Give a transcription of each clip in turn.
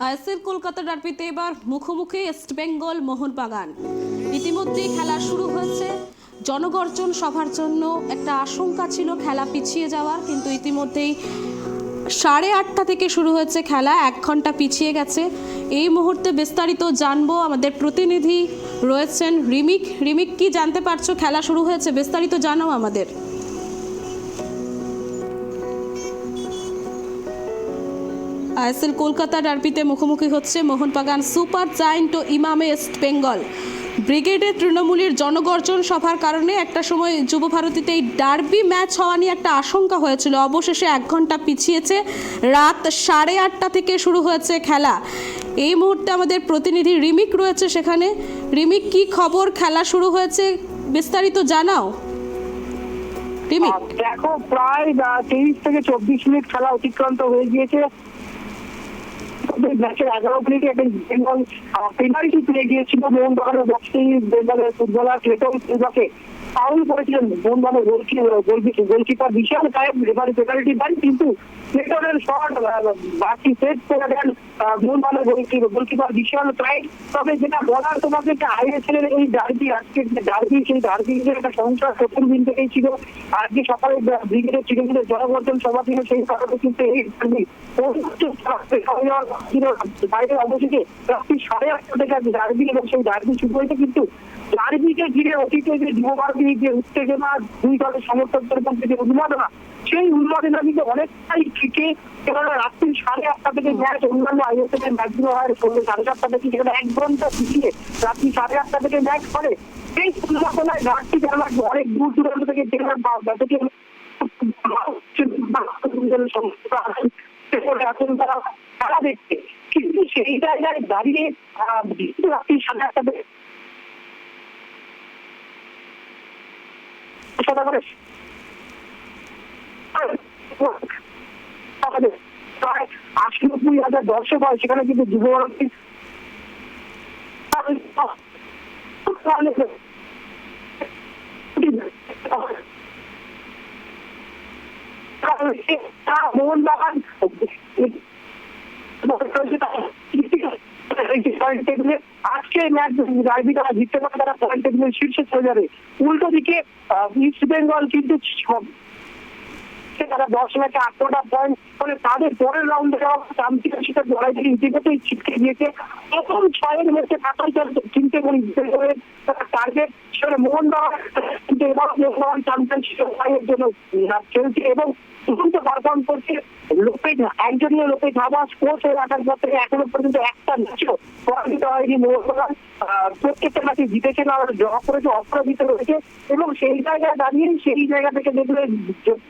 ISL Kolkata ডার্বিতে এবার মুখোমুখি ইস্টবেঙ্গল মোহনবাগান। ইতিমধ্যেই খেলা শুরু হয়েছে। জনগর্জন সভার জন্য একটা আশঙ্কা ছিল খেলা পিছিয়ে যাওয়ার, কিন্তু ইতিমধ্যেই 8:30 থেকে শুরু হয়েছে খেলা, 1 ঘন্টা পিছিয়ে গেছে। এই মুহূর্তে বিস্তারিত জানবো, আমাদের প্রতিনিধি রয়েছেন রিমিক। রিমিক, কি জানতে পারছো? খেলা শুরু হয়েছে, বিস্তারিত জানাও আমাদের। আইএসএল কলকাতা ডার্বিতে মুখোমুখি হচ্ছে মোহনবাগান সুপার জায়ান্ট ও ইমামে ইস্টবেঙ্গল। ব্রিগেডের তৃণমূলের জনগর্জন সভার কারণে একটা সময় যুব ভারতীতে এই ডার্বি ম্যাচ হওয়া নিয়ে একটা আশঙ্কা হয়েছিল। অবশেষে 1 ঘন্টা পিছিয়েছে, রাত 8:30 থেকে শুরু হয়েছে খেলা। এই মুহূর্তে আমাদের প্রতিনিধি রিমিক রয়েছে সেখানে। রিমিক, কি খবর? খেলা শুরু হয়েছে, বিস্তারিত জানাও রিমিক। দেখো, প্রায় 23 থেকে 24 মিনিট খেলা অতিক্রান্ত হয়ে গিয়েছে। ম্যাচের 11 মিনিটে একটা বেঙ্গল পেনাল্টি পেয়ে গিয়েছিল মোহনবাগানের বক্সে। বেঙ্গলের ফুটবলার ক্লেটন সিলভাকে ফাউল করেছিলেন মোহনবাগানের গোলকিপার বিশাল সাহেব। এবারে পেনাল্টি দেন, কিন্তু ক্লেটনের শট বাকি সেট করে দেন মোহনবাগানের গোলকিপার বিশাল সাহেব। তবে যেটা বলার তোমাকে, আইএসএল এই ডার্বি, আজকে যে ডার্বি, সেই ডার্বির একটা সমস্যা প্রথম দিন থেকেই ছিল। আজকে সকালে ব্রিগেডের তৃণমূলের জনগর্জন সভা ছিল, সেই কারণে কিন্তু এই ডার্বি বাইরে অবশেষে রাত্রি 8:30 থেকে ডার্বি, এবং সেই ডার্বি শুরু হয়েছে। কিন্তু ডার্বিকে ঘিরে অতীতে যে যুবভারতী যে উত্তেজনা, দুই দলের সমর্থকদের মধ্যে যে উন্মাদনা, সেই উন্মাদনা কিন্তু অনেকটাই থেকে রাত্রি 8:30 থেকে ম্যাচ, অন্যান্য আইএসএল এর ম্যাচগুলো হয় 7:30 থেকে, সেখানে 1 ঘন্টা পিছিয়ে রাত্রি 8:30 থেকে ম্যাচ করে। এই উন্মাদনায় ঘাটতি কেন অনেক দূর দূরান্ত থেকে এখন তারা খেলা দেখছে। কিন্তু সেই জায়গায় দাঁড়িয়ে রাত্রি 8:30 প্রায় 80-90,000 দর্শক হয় সেখানে, কিন্তু যুব ভারতী মোহনবাগান আজকে ম্যাচ ডার্বি তারা জিততে পারে, তারা পয়েন্ট টেবিলের শীর্ষে চলে যাবে। উল্টো দিকে ইস্ট বেঙ্গল কিন্তু তারা 10 ম্যাচে 8টা পয়েন্ট করে তাদের পরের রাউন্ডে চ্যাম্পিয়নশিপের লড়াই থেকে ইতিমধ্যেই ছিটকে গিয়েছে। প্রথম 6 ম্যাচে 5 টার্গেট সেখানে মোহনবাগান কিন্তু এবার মোহনবাগান চ্যাম্পিয়নশিপের লড়াইয়ের জন্য খেলছে এবং দুর্দান্ত পারফর্ম করছে। অ্যান্টনিও লোপেজ হাবাস কোচ হয়ে আসার পর থেকে এখনো পর্যন্ত একটা ম্যাচও পরাজিত হয়নি মোহনবাগান। প্রত্যেকটা ম্যাচে জিতেছে না, ড্র করেছে, অপরাজিত রয়েছে। এবং সেই জায়গায় দাঁড়িয়ে সেই জায়গা থেকে দেখলে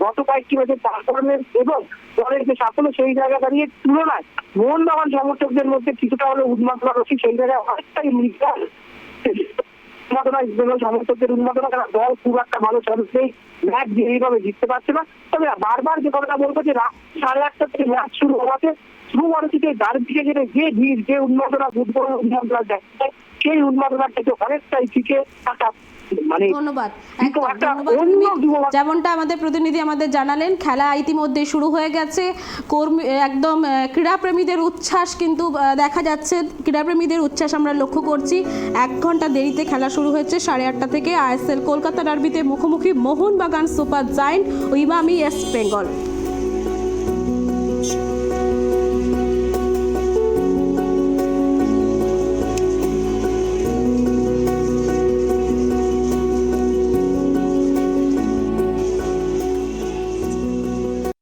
গত কয়েকটি ম্যাচের পারফরমেন্স এবং দলের যে সাফল্য, সেই জায়গা দাঁড়িয়ে তুলনায় মোহনবাগান সমর্থকদের মধ্যে কিছুটা হলে উন্মাদনা রয়েছে। সেই জায়গায় অনেকটাই মিশ্রণ উন্মাদনা, সমর্থকদের উন্মাদনা, তারা দল খুব একটা ভালো চান্স নেই, ম্যাচ এইভাবে জিততে পারছে না। তবে বারবার যে কথাটা বলবো, যে রাত 8:30 থেকে ম্যাচ শুরু হওয়াতে শুরু ভারতীতে ডার্বিকে ঘিরে যে ভিড়, যে উন্মাদনা, ফুটবল উন্মাদনা দেখছে, সেই উন্মাদনা থেকে অনেকটাই ফিকে থাকা। ধন্যবাদ। যেমনটা আমাদের প্রতিনিধি আমাদের জানালেন, খেলা ইতিমধ্যে শুরু হয়ে গেছে। একদম ক্রীড়াপ্রেমীদের উচ্ছ্বাস কিন্তু দেখা যাচ্ছে, ক্রীড়াপ্রেমীদের উচ্ছ্বাস আমরা লক্ষ্য করছি। 1 ঘন্টা দেরিতে খেলা শুরু হয়েছে 8:30 থেকে। আইএসএল কলকাতা ডার্বিতে মুখোমুখি মোহনবাগান সুপার জায়ান্ট ও ইমামি ইস্টবেঙ্গল।